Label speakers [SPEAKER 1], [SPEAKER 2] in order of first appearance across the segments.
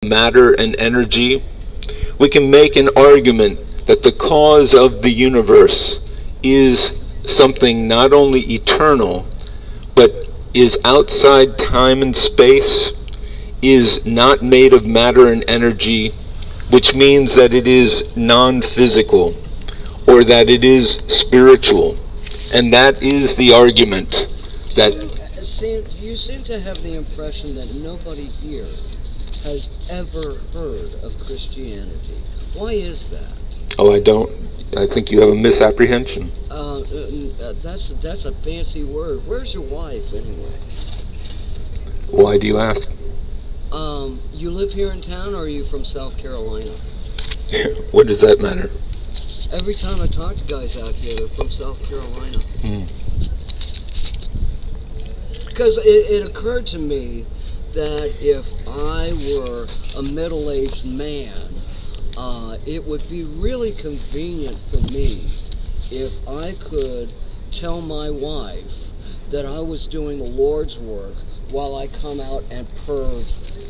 [SPEAKER 1] matter and energy, we can make an argument that the cause of the universe is something not only eternal, but is outside time and space, is not made of matter and energy, which means that it is non-physical, or that it is spiritual. And that is the argument that...
[SPEAKER 2] You seem to have the impression that nobody here has ever heard of Christianity. Why is that?
[SPEAKER 1] Oh, I don't. I think you have a misapprehension.
[SPEAKER 2] That's a fancy word. Where's your wife, anyway?
[SPEAKER 1] Why do you ask?
[SPEAKER 2] You live here in town, or are you from South Carolina?
[SPEAKER 1] What does that matter?
[SPEAKER 2] Every time I talk to guys out here, they're from South Carolina. Because it occurred to me that if I were a middle-aged man, it would be really convenient for me if I could tell my wife that I was doing the Lord's work while I come out and perv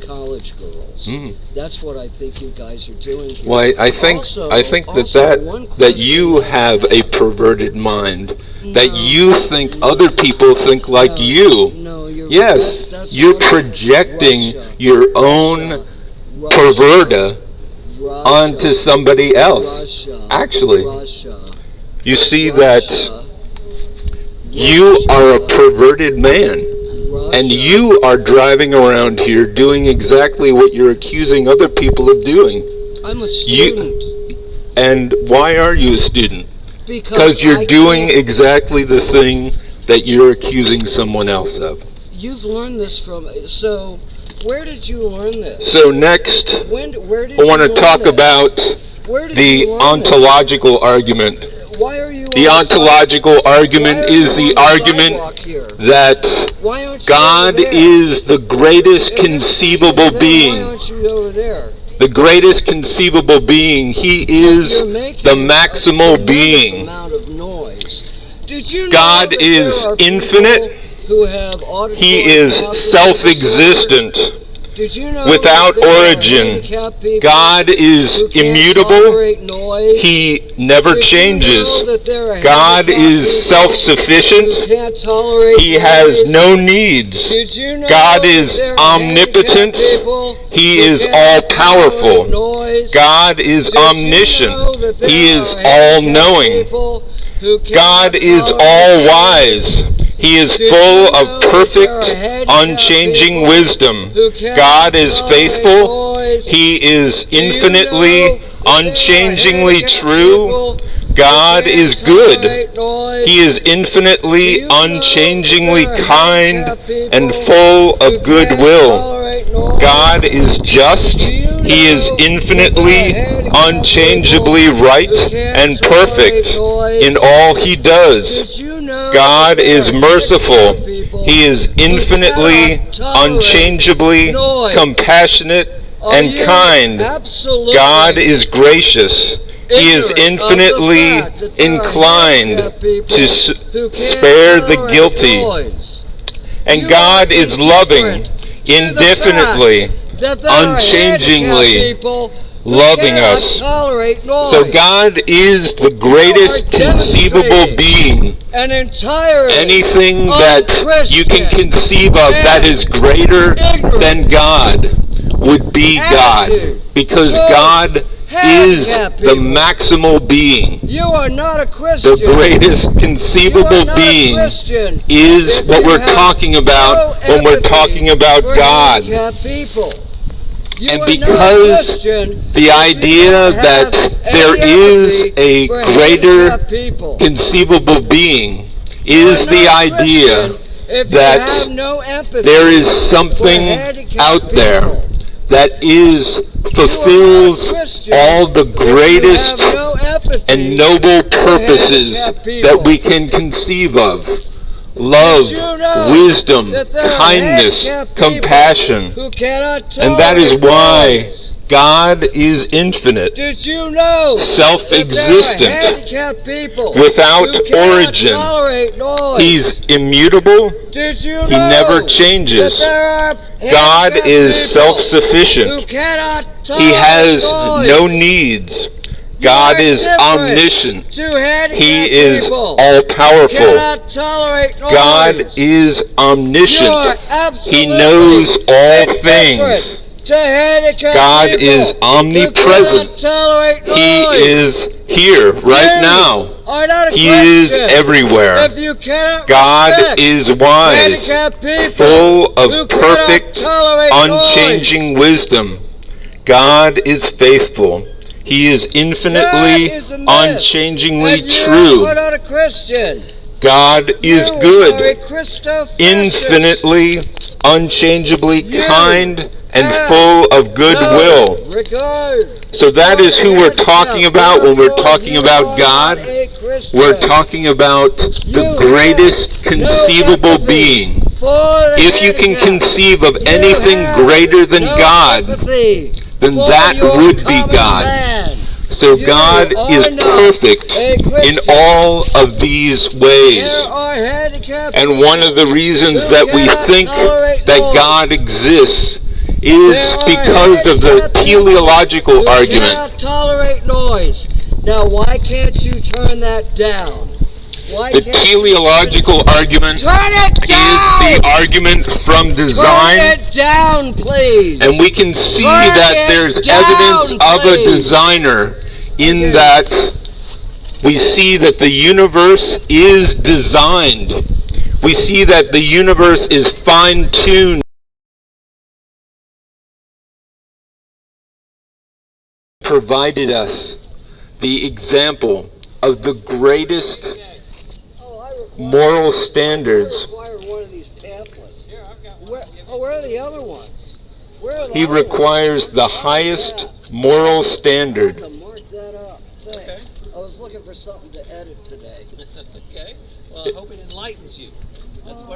[SPEAKER 2] college girls. That's what I think you guys are doing here.
[SPEAKER 1] Well, I think that you have a perverted mind. No, that you think other people think like you.
[SPEAKER 2] No,
[SPEAKER 1] yes, you're projecting your own perverta onto somebody else. Actually, you see that you are a perverted man. And you are driving around here doing exactly what you're accusing other people of doing.
[SPEAKER 2] I'm a student.
[SPEAKER 1] And why are you a student? Because you're doing exactly the thing that you're accusing someone else of.
[SPEAKER 2] You've learned this from... So, where did you learn this?
[SPEAKER 1] So next, I want to talk about the ontological argument.
[SPEAKER 2] Why are you...
[SPEAKER 1] The ontological argument is the argument that God is the greatest conceivable being.
[SPEAKER 2] Why aren't you over there?
[SPEAKER 1] The greatest conceivable being. He is the maximal being. God is infinite. He is self-existent. Without origin. God is immutable. He never changes. God is self-sufficient. He has no needs. God is omnipotent. He is all-powerful. God is omniscient. He is all-knowing. God is all-wise. He is full of perfect, unchanging wisdom. God is faithful. He is infinitely, unchangingly true. God is good. He is infinitely, unchangingly kind and full of goodwill. God is just. He is infinitely, unchangeably right and perfect in all he does. God is merciful. He is infinitely, unchangeably compassionate and kind. God is gracious. He is infinitely inclined to spare the guilty. And God is loving, indefinitely, unchangingly loving us. So God is the greatest conceivable being. Anything that you can conceive of that is greater than God would be God. Because God is the maximal being.
[SPEAKER 2] You are not a Christian.
[SPEAKER 1] The greatest conceivable being is what we're talking about when we're talking about God. And because the idea that there is a greater conceivable being is the idea that there is something out there that fulfills all the greatest and noble purposes that we can conceive of. Love, wisdom, kindness, compassion. And that is why God is infinite,
[SPEAKER 2] Did you know
[SPEAKER 1] self-existent,
[SPEAKER 2] that there are handicapped people
[SPEAKER 1] without
[SPEAKER 2] who cannot
[SPEAKER 1] origin.
[SPEAKER 2] tolerate noise?
[SPEAKER 1] He's immutable.
[SPEAKER 2] Did you know
[SPEAKER 1] He never changes.
[SPEAKER 2] that there are
[SPEAKER 1] God
[SPEAKER 2] handicapped
[SPEAKER 1] is
[SPEAKER 2] people
[SPEAKER 1] self-sufficient.
[SPEAKER 2] who cannot tolerate
[SPEAKER 1] He has
[SPEAKER 2] noise?
[SPEAKER 1] no needs.
[SPEAKER 2] You
[SPEAKER 1] God
[SPEAKER 2] are
[SPEAKER 1] is
[SPEAKER 2] different
[SPEAKER 1] omniscient.
[SPEAKER 2] to handicapped
[SPEAKER 1] He is
[SPEAKER 2] people.
[SPEAKER 1] all-powerful.
[SPEAKER 2] Cannot tolerate noise.
[SPEAKER 1] God is
[SPEAKER 2] You
[SPEAKER 1] omniscient.
[SPEAKER 2] are absolutely
[SPEAKER 1] He knows all things.
[SPEAKER 2] indifferent to handicapped
[SPEAKER 1] God
[SPEAKER 2] people
[SPEAKER 1] is
[SPEAKER 2] who
[SPEAKER 1] omnipresent.
[SPEAKER 2] cannot tolerate noise.
[SPEAKER 1] He is here right
[SPEAKER 2] You
[SPEAKER 1] now.
[SPEAKER 2] are not a
[SPEAKER 1] He is
[SPEAKER 2] Christian
[SPEAKER 1] everywhere.
[SPEAKER 2] if you cannot
[SPEAKER 1] God
[SPEAKER 2] respect
[SPEAKER 1] is wise,
[SPEAKER 2] handicapped people
[SPEAKER 1] full
[SPEAKER 2] who
[SPEAKER 1] of
[SPEAKER 2] cannot
[SPEAKER 1] perfect,
[SPEAKER 2] tolerate
[SPEAKER 1] unchanging
[SPEAKER 2] noise.
[SPEAKER 1] wisdom. God is faithful. He is infinitely,
[SPEAKER 2] God is a myth,
[SPEAKER 1] unchangingly
[SPEAKER 2] and you
[SPEAKER 1] true.
[SPEAKER 2] are not a Christian.
[SPEAKER 1] God is
[SPEAKER 2] You are a
[SPEAKER 1] good,
[SPEAKER 2] Christo-fascist.
[SPEAKER 1] infinitely, unchangeably
[SPEAKER 2] You
[SPEAKER 1] kind, and
[SPEAKER 2] have
[SPEAKER 1] full of goodwill.
[SPEAKER 2] no regard.
[SPEAKER 1] So that is who we're talking about when we're talking
[SPEAKER 2] You
[SPEAKER 1] about
[SPEAKER 2] are
[SPEAKER 1] God.
[SPEAKER 2] not a Christian.
[SPEAKER 1] We're talking about the
[SPEAKER 2] You
[SPEAKER 1] greatest
[SPEAKER 2] have
[SPEAKER 1] conceivable
[SPEAKER 2] no empathy
[SPEAKER 1] being.
[SPEAKER 2] for the
[SPEAKER 1] If you can
[SPEAKER 2] handicapped.
[SPEAKER 1] conceive of
[SPEAKER 2] You
[SPEAKER 1] anything
[SPEAKER 2] have
[SPEAKER 1] greater than
[SPEAKER 2] no
[SPEAKER 1] God,
[SPEAKER 2] empathy
[SPEAKER 1] then
[SPEAKER 2] for
[SPEAKER 1] that
[SPEAKER 2] your
[SPEAKER 1] would be
[SPEAKER 2] common
[SPEAKER 1] God.
[SPEAKER 2] man.
[SPEAKER 1] So
[SPEAKER 2] You
[SPEAKER 1] God
[SPEAKER 2] are
[SPEAKER 1] is
[SPEAKER 2] not
[SPEAKER 1] perfect
[SPEAKER 2] a
[SPEAKER 1] in
[SPEAKER 2] Christian.
[SPEAKER 1] all of these ways.
[SPEAKER 2] There are handicapped
[SPEAKER 1] And one of the reasons
[SPEAKER 2] who
[SPEAKER 1] that we
[SPEAKER 2] cannot
[SPEAKER 1] think
[SPEAKER 2] tolerate
[SPEAKER 1] that
[SPEAKER 2] noise.
[SPEAKER 1] God exists is
[SPEAKER 2] There are
[SPEAKER 1] because of the
[SPEAKER 2] handicapped people
[SPEAKER 1] teleological
[SPEAKER 2] who
[SPEAKER 1] argument.
[SPEAKER 2] cannot tolerate noise. Now, why can't you turn that down? Why
[SPEAKER 1] The
[SPEAKER 2] can't you
[SPEAKER 1] teleological argument
[SPEAKER 2] turn it
[SPEAKER 1] is
[SPEAKER 2] down?
[SPEAKER 1] the argument from design.
[SPEAKER 2] Turn it down, please.
[SPEAKER 1] And we can see
[SPEAKER 2] Turn
[SPEAKER 1] that
[SPEAKER 2] it
[SPEAKER 1] there's
[SPEAKER 2] down,
[SPEAKER 1] evidence of a
[SPEAKER 2] please.
[SPEAKER 1] designer in
[SPEAKER 2] Okay.
[SPEAKER 1] that we see that the universe is designed. We see that the universe is fine-tuned. Provided us the example of the greatest moral standards.
[SPEAKER 2] I require one of these pamphlets. Where are the other ones? Where are the
[SPEAKER 1] He
[SPEAKER 2] other ones?
[SPEAKER 1] requires the highest moral standard.
[SPEAKER 2] I have to mark that up. Thanks. I was looking for something to edit today.
[SPEAKER 3] Okay. Well, I hope it enlightens you. That's what it's